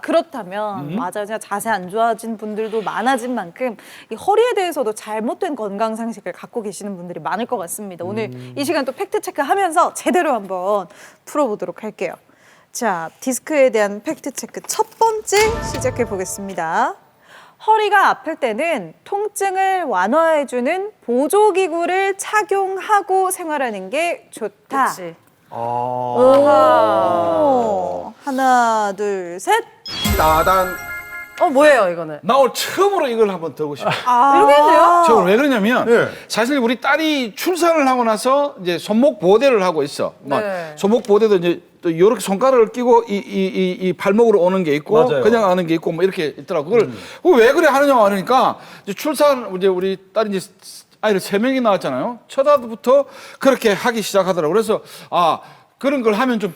그렇다면 맞아요. 제가 자세 안 좋아진 분들도 많아진 만큼 이 허리에 대해서도 잘못된 건강 상식을 갖고 계시는 분들이 많을 것 같습니다. 오늘 이 시간 또 팩트 체크하면서 제대로 한번 풀어보도록 할게요. 자, 디스크에 대한 팩트 체크 첫 번째 시작해 보겠습니다. 허리가 아플 때는 통증을 완화해주는 보조기구를 착용하고 생활하는 게 좋다. 그치. 오, 하나, 둘, 셋. 따단. 뭐예요 이거는? 나 오늘 처음으로 이걸 한번 들고 싶어. 이렇게 해서요? 저는 왜 그러냐면 네. 사실 우리 딸이 출산을 하고 나서 이제 손목 보호대를 하고 있어. 막 네. 손목 보호대도 이제 또 이렇게 손가락을 끼고 이 발목으로 오는 게 있고 맞아요. 그냥 하는 게 있고 뭐 이렇게 있더라고. 그걸 왜 그래 하느냐 하니까 이제 출산 이제 우리 딸이 이제 아이를 3명이 낳았잖아요. 첫 아들부터 그렇게 하기 시작하더라고. 그래서 아 그런 걸 하면 좀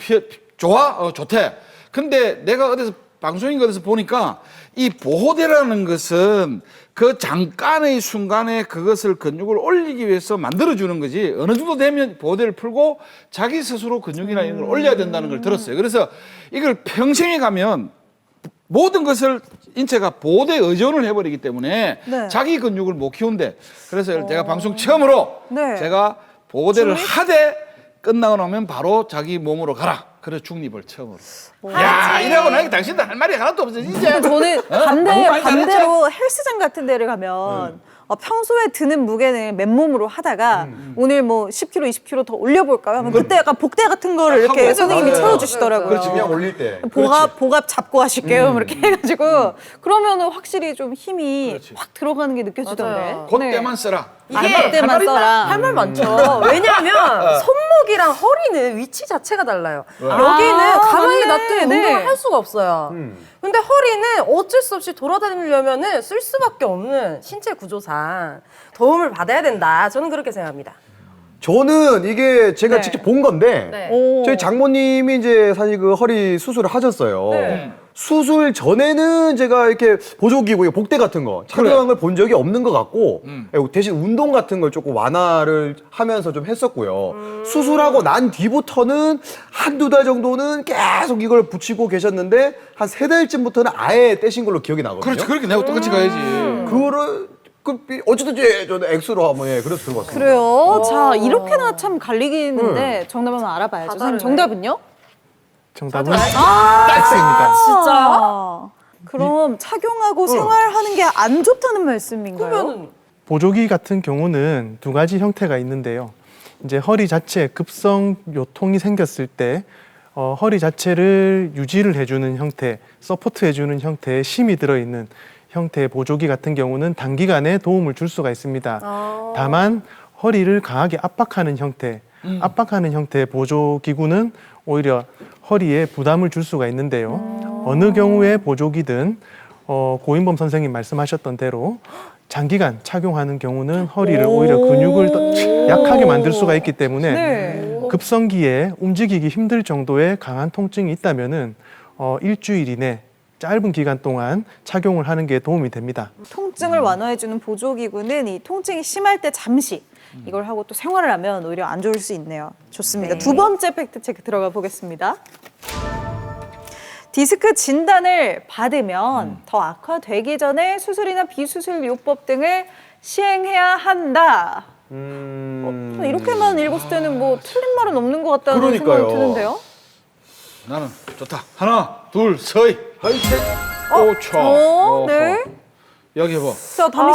좋아? 좋대. 근데 내가 어디서 방송인가 어디서 보니까 이 보호대라는 것은 그 잠깐의 순간에 그것을 근육을 올리기 위해서 만들어주는 거지 어느 정도 되면 보호대를 풀고 자기 스스로 근육이나 이런 걸 올려야 된다는 걸 들었어요. 그래서 이걸 평생에 가면 모든 것을 인체가 보호대에 의존을 해버리기 때문에 네. 자기 근육을 못 키운대. 그래서 제가 방송 처음으로 네. 제가 보호대를 하되 끝나고 나면 바로 자기 몸으로 가라. 그래 중립을 처음으로. 야 이러고 나니까 당신들 할 말이 하나도 없어 진짜. 저는 너무 많이 반대로 헬스장 같은 데를 가면 평소에 드는 무게는 맨몸으로 하다가 오늘 뭐 10kg, 20kg 더 올려볼까요? 하면 그때 약간 복대 같은 거를 이렇게 하고. 선생님이 맞아요. 채워주시더라고요. 그렇지, 그냥 올릴 때. 복압 잡고 하실게요. 이렇게 해가지고 그러면은 확실히 좀 힘이 확 들어가는 게 느껴지던데. 맞아요. 그때만 써라. 그때만 써라. 할 말 많죠. 왜냐하면 손목이랑 허리는 위치 자체가 달라요. 여기는 가만히 맞네. 놔두면 네. 운동을 할 수가 없어요. 근데 허리는 어쩔 수 없이 돌아다니려면은 쓸 수밖에 없는 신체 구조상 도움을 받아야 된다. 저는 그렇게 생각합니다. 저는 이게 제가 네. 직접 본 건데 네. 오. 저희 장모님이 이제 사실 그 허리 수술을 하셨어요. 네. 수술 전에는 제가 이렇게 보조기구, 복대 같은 거 착용한 걸 본 적이 없는 것 같고 대신 운동 같은 걸 조금 완화를 하면서 좀 했었고요. 수술하고 난 뒤부터는 한두 달 정도는 계속 이걸 붙이고 계셨는데 한 3달쯤부터는 아예 떼신 걸로 기억이 나거든요. 그렇지 그렇게 내가 똑같이 가야지. 그거를 어쨌든 저는 X로 한번 그래서 들고 왔습니다. 그래요? 자, 이렇게나 참 갈리기는데 정답 한번 알아봐야죠. 다 선생님, 다르네. 정답은요? 정답은 X입니다. 진짜요? 그럼 착용하고 생활하는 게 안 좋다는 말씀인가요? 그러면은 보조기 같은 경우는 2가지 형태가 있는데요. 이제 허리 자체에 급성 요통이 생겼을 때 허리 자체를 유지를 해주는 형태, 서포트 해주는 형태의 심이 들어있는 형태의 보조기 같은 경우는 단기간에 도움을 줄 수가 있습니다. 다만 허리를 강하게 압박하는 형태의 보조기구는 오히려 허리에 부담을 줄 수가 있는데요. 어느 경우의 보조기든 고인범 선생님 말씀하셨던 대로 장기간 착용하는 경우는 허리를 오히려 근육을 더 약하게 만들 수가 있기 때문에 네. 급성기에 움직이기 힘들 정도의 강한 통증이 있다면은 일주일 이내 짧은 기간 동안 착용을 하는 게 도움이 됩니다. 통증을 완화해주는 보조기구는 이 통증이 심할 때 잠시 이걸 하고 또 생활을 하면 오히려 안 좋을 수 있네요. 좋습니다. 네. 두 번째 팩트체크 들어가 보겠습니다. 디스크 진단을 받으면 더 악화되기 전에 수술이나 비수술 요법 등을 시행해야 한다. 이렇게만 읽었을 때는 뭐 틀린 말은 없는 것 같다는 그러니까요. 생각이 드는데요. 나는 좋다. 하나, 둘, 서이. 화이팅. 오차. 네. 여기 해봐. 자, 다미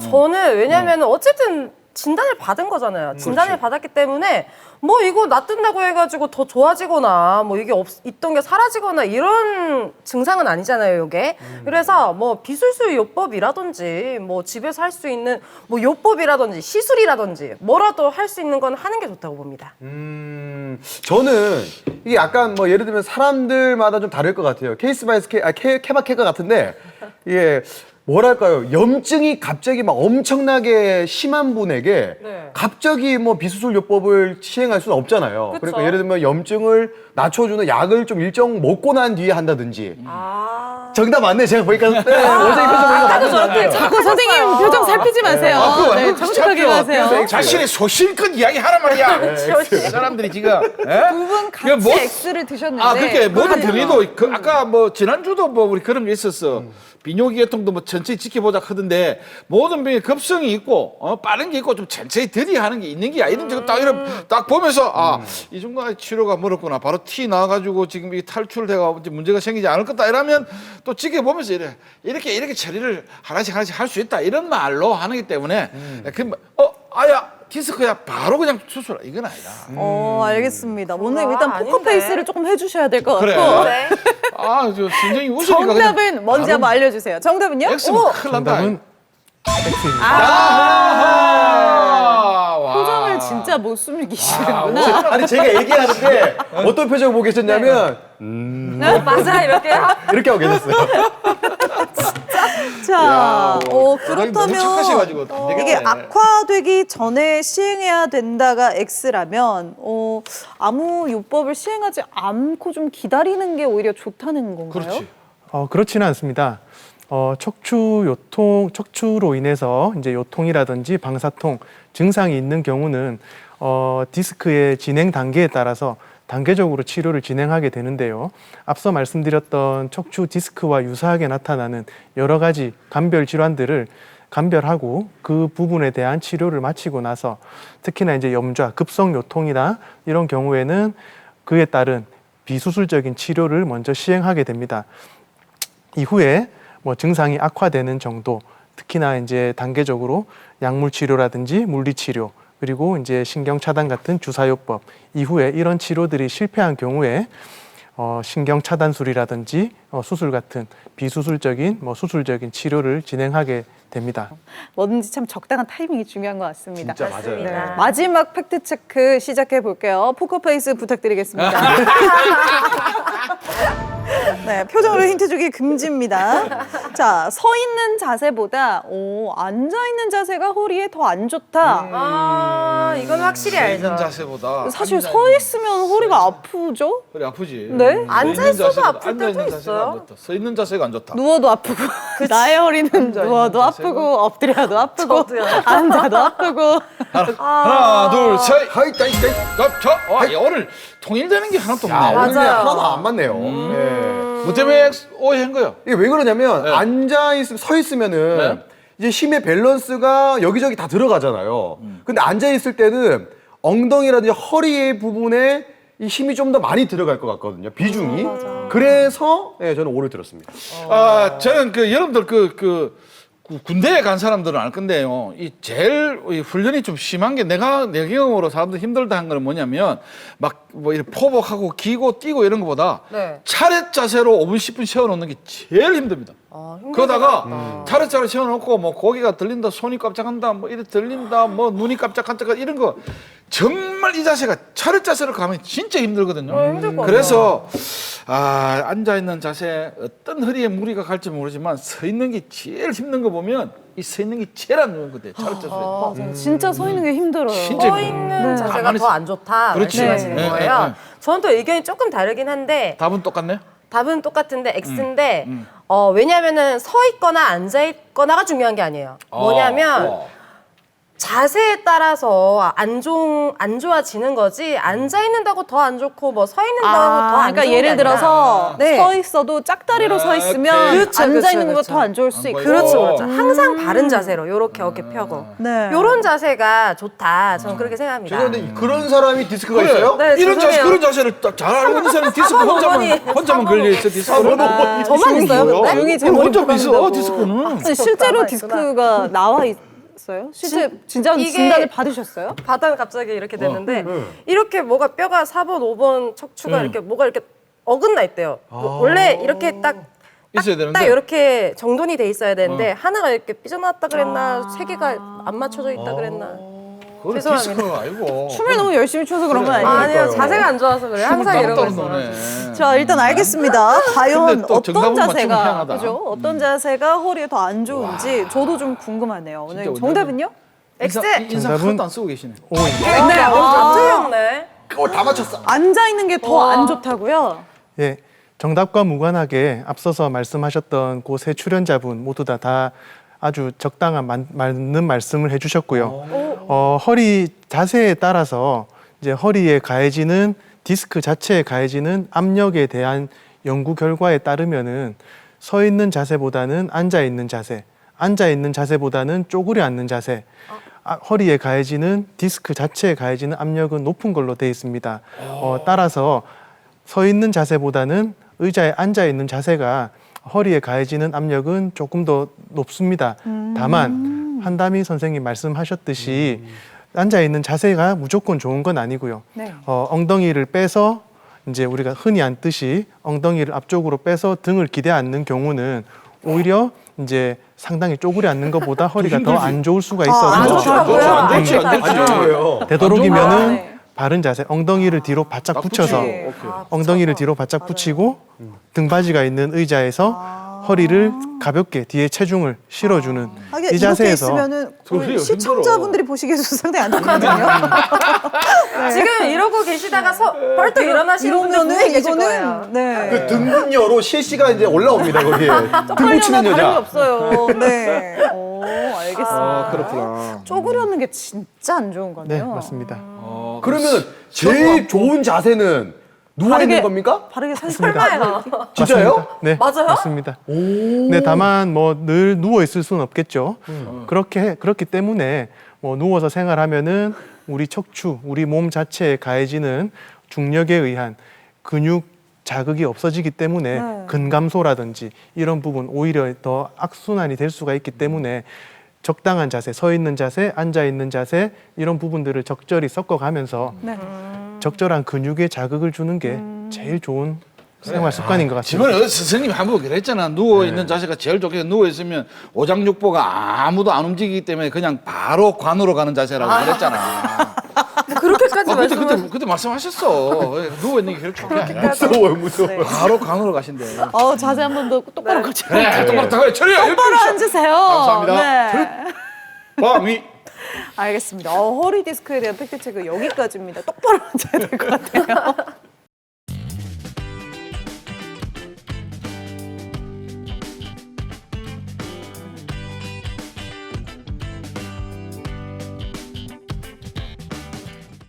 씨. 저는 왜냐면 어쨌든 진단을 받은 거잖아요. 진단을 받았기 때문에 뭐 이거 놔둔다고 해가지고 더 좋아지거나 뭐 이게 있던 게 사라지거나 이런 증상은 아니잖아요, 이게. 그래서 뭐 비술술 요법이라든지 뭐 집에서 할 수 있는 뭐 요법이라든지 시술이라든지 뭐라도 할 수 있는 건 하는 게 좋다고 봅니다. 저는 이게 약간 뭐 예를 들면 사람들마다 좀 다를 것 같아요. 케이스 바이 케이스, 케바케가 같은데 이게 뭐랄까요, 염증이 갑자기 막 엄청나게 심한 분에게 네. 갑자기 뭐 비수술요법을 시행할 수는 없잖아요. 그쵸. 그러니까 예를 들면 염증을 낮춰주는 약을 좀 일정 먹고 난 뒤에 한다든지. 정답 맞네, 제가 보니까. 네, 원장님 표정 보니까 맞는 것 같아요. 자꾸 선생님 표정 살피지 마세요. 그거 네, 정직하게 가세요. 자신의 소실컷 이야기 하란 말이야. 그 사람들이 지금 에? 두 분 그게 같이 뭐- X를 드셨는데. 아, 그렇게 모든 그거는 병의도 그 아까 뭐 지난주도 뭐 우리 그런 게 있었어. 비뇨기계통도 뭐 천천히 지켜보자 하던데 모든 병에 급성이 있고 빠른 게 있고 좀 천천히 들이하는 게 있는 게 아니든 지금 딱 이런 딱 보면서 아, 이 정도 치료가 멀었구나. 바로 티 나가지고 지금 이 탈출돼가 문제가 생기지 않을 거다. 이러면 또 지켜보면서 이렇게 처리를 하나씩 할 수 있다. 이런 말로 하기 때문에 아야 디스크야 바로 그냥 수술 이건 아니다. 알겠습니다. 오늘 일단 아닌데. 포커페이스를 조금 해주셔야 될 것 그래. 같고. 네. 아, 저 심정이 웃으니까 그냥 정답은 뭔지 한번 알려주세요. 정답은요? X면 큰일 난다. 정답은 X입니다. 와. 표정을 진짜 못 숨기시는구나. 아니, 제가 얘기하는데 어떤 표정 보고 계셨냐면, 맞아 이렇게 이렇게 하고 계셨어요. 자, 원장님 너무 착하셔가지고 그렇다면 안 되겠네. 이게 악화되기 전에 시행해야 된다가 X라면 아무 요법을 시행하지 않고 좀 기다리는 게 오히려 좋다는 건가요? 그렇지. 그렇지는 않습니다. 척추로 인해서 이제 요통이라든지 방사통 증상이 있는 경우는 디스크의 진행 단계에 따라서 단계적으로 치료를 진행하게 되는데요. 앞서 말씀드렸던 척추 디스크와 유사하게 나타나는 여러 가지 감별 질환들을 감별하고 그 부분에 대한 치료를 마치고 나서 특히나 이제 염좌, 급성 요통이나 이런 경우에는 그에 따른 비수술적인 치료를 먼저 시행하게 됩니다. 이후에 뭐 증상이 악화되는 정도, 특히나 이제 단계적으로 약물 치료라든지 물리 치료, 그리고 이제 신경 차단 같은 주사요법 이후에 이런 치료들이 실패한 경우에 신경 차단술이라든지 수술 같은 비수술적인 수술적인 치료를 진행하게 됩니다. 뭐든지 참 적당한 타이밍이 중요한 것 같습니다. 진짜 맞아요. 네. 마지막 팩트 체크 시작해 볼게요. 포커페이스 부탁드리겠습니다. 네, 표정으로 힌트 주기 금지입니다. 자, 서 있는 자세보다 앉아 있는 자세가 허리에 더 안 좋다. 이건 확실히 알죠. 있는 자세보다 사실 서 있으면 허리가 아프죠? 허리 아프지. 네? 앉아 있어도 아플 때도 앉아 있는 자세가 있어요. 안 좋다. 서 있는 자세가 안 좋다. 누워도 아프고 나의 허리는 누워도 아프고 엎드려도 아프고 저도요. 앉아도 아프고. 하나, 둘, 셋. 하이, 따이, 따이. 오늘 통일되는 게 하나도 없네. 야, 오늘 그냥 맞아요. 하나도 안 맞네요. 예. 뭐 때문에 오해한 거예요? 이게 왜 그러냐면 네. 서 있으면은 네. 이제 힘의 밸런스가 여기저기 다 들어가잖아요. 근데 앉아 있을 때는 엉덩이라든지 허리 부분에 이 힘이 좀 더 많이 들어갈 것 같거든요. 비중이. 그래서 저는 오를 들었습니다. 저는 여러분들 군대에 간 사람들은 알 건데요. 이 제일 이 훈련이 좀 심한 게 내 경험으로 사람들 힘들다 한 거는 뭐냐면 막 뭐 이렇게 포복하고 기고 뛰고 이런 것보다 네. 차렷 자세로 5분 10분 세워놓는 게 제일 힘듭니다. 그러다가 차렷 자세로 세워놓고 뭐 고개가 들린다, 손이 깜짝한다, 뭐 이래 들린다, 뭐 눈이 깜짝깜짝 이런 거 정말 이 자세가 차렷 자세로 가면 진짜 힘들거든요. 힘들 것 그래서 앉아 있는 자세 어떤 허리에 무리가 갈지 모르지만 서 있는 게 제일 힘든 거 보면 이 서 있는 게 제일 안 좋은 거예요. 차렷 자세. 맞아요. 진짜 서 있는 게 힘들어요. 진짜 서 있는 네. 자세가 가만히 더 안 좋다 그렇지. 말씀하시는 네, 거예요. 네, 네. 저는 또 의견이 조금 다르긴 한데 답은 똑같네. 답은 똑같은데 X인데 왜냐면은 서 있거나 앉아 있거나가 중요한 게 아니에요. 뭐냐면 자세에 따라서 안 좋아지는 거지 앉아 있는다고 더 안 좋고 뭐 서 있는다고 더 안 좋은 그러니까 게 예를 아니라. 들어서 네. 서 있어도 짝다리로 서 있으면 그렇죠, 앉아 그렇죠, 있는 것보다 그렇죠. 더 안 좋을 수 있고. 그렇죠, 그렇죠. 항상 바른 자세로 이렇게 어깨 펴고 네. 요런 자세가 좋다. 저는 그렇게 생각합니다. 죄송한데 그런 사람이 디스크가 있어요? 네, 이런 자세, 죄송해요. 그런 자세를 딱 잘 알고 있는 사람이 디스크 혼자만 걸려 있어. 디스크는. 저만 있어요, 근데? 조용히 그럼 혼자 있어. 제목을 디스크는. 아니, 실제로 남아있구나. 디스크가 나와 있어요? 실제 진짜 이게- 진단을 받으셨어요? 바다가 갑자기 이렇게 됐는데 이렇게 뭐가 뼈가 4번, 5번 척추가 이렇게 뭐가 이렇게 어긋나 있대요. 원래 이렇게 딱 있어야 딱 되는데. 이렇게 정돈이 돼 있어야 되는데 하나가 이렇게 삐져나왔다 그랬나 세 개가 안 맞춰져 있다 그랬나 그거 죄송합니다. 디스크가 아니고. 춤을 너무 열심히 춰서 그런 건 아니에요. 아니요, 자세가 안 좋아서 그래요. 항상 이러고 있어. 노네. 자, 일단 알겠습니다. 과연 근데 또 어떤 정답은 맞추면 자세가, 희한하다. 그죠? 어떤 자세가 허리에 더 안 좋은지 저도 좀 궁금하네요. 오늘 진짜 정답은요? X. 인상 정답은- 하나도 안 쓰고 계시네. 네, 다 틀렸네. 다 맞췄어. 앉아 있는 게 더 와. 안 좋다고요? 예, 정답과 무관하게 앞서서 말씀하셨던 그 세 출연자분 모두 다 아주 적당한 맞는 말씀을 해주셨고요. 허리 자세에 따라서 이제 허리에 가해지는 디스크 자체에 가해지는 압력에 대한 연구 결과에 따르면은 서 있는 자세보다는 앉아 있는 자세, 앉아 있는 자세보다는 쪼그려 앉는 자세, 허리에 가해지는 디스크 자체에 가해지는 압력은 높은 걸로 되어 있습니다. 따라서 서 있는 자세보다는 의자에 앉아 있는 자세가 허리에 가해지는 압력은 조금 더 높습니다. 다만 한다미 선생님 말씀하셨듯이 앉아 있는 자세가 무조건 좋은 건 아니고요. 네. 엉덩이를 빼서 이제 우리가 흔히 앉듯이 엉덩이를 앞쪽으로 빼서 등을 기대 앉는 경우는 오히려 이제 상당히 쪼그려 앉는 것보다 허리가 더 안 좋을 수가 안 있어서 좋다고요? 안 되지, 안 되지. 안 좋은 거예요. 되도록이면은 네. 바른 자세, 엉덩이를 뒤로 바짝 붙여서 오케이. 엉덩이를 뒤로 바짝 붙이고 등받이가 있는 의자에서 허리를 가볍게 뒤에 체중을 실어주는 하긴 이 이렇게 자세에서 있으면은 우리 그래요, 시청자분들이 보시기에도 상당히 안 좋거든요. 지금 이러고 계시다가 벌떡 일어나시는 분들 이러면은 분명히 계실 거예요. 이거는 네. 그 등분녀로 실시간 이제 올라옵니다 거기에. 등 붙이는 쪽팔려면 다름이 여자. 없어요. 네. 오, 알겠습니다. 아, 그렇구나. 쪼그려는 게 진짜 안 좋은 거네요. 네, 맞습니다. 그러면 제일 좋은 자세는 누워 있는 겁니까? 바르게 서 설마요. 진짜요? 맞습니다. 네, 맞아요? 맞습니다. 네, 다만 뭐 늘 누워 있을 수는 없겠죠. 그렇기 때문에 뭐 누워서 생활하면은 우리 척추, 우리 몸 자체에 가해지는 중력에 의한 근육 자극이 없어지기 때문에 네. 근감소라든지 이런 부분 오히려 더 악순환이 될 수가 있기 때문에 적당한 자세, 서 있는 자세, 앉아 있는 자세 이런 부분들을 적절히 섞어가면서 네. 적절한 근육에 자극을 주는 게 제일 좋은 생활 습관인 것 같습니다. 지금 어디 선생님이 한번 그랬잖아. 누워 있는 자세가 제일 좋게 누워 있으면 오장육부가 아무도 안 움직이기 때문에 그냥 바로 관으로 가는 자세라고 그랬잖아. 그렇게까지 말씀을 그때 말씀하셨어. 누워 있는 게 제일 좋게. 무서워요, 무서워. 바로 관으로 가신대. 자세 한 번 더 똑바로 고쳐. 그래, 똑바로 해. 처리야. 똑바로 앉으세요. 감사합니다. 네. 밤이. 알겠습니다. 허리 디스크에 대한 팩트 체크 여기까지입니다. 똑바로 앉아야 될 것 같아요.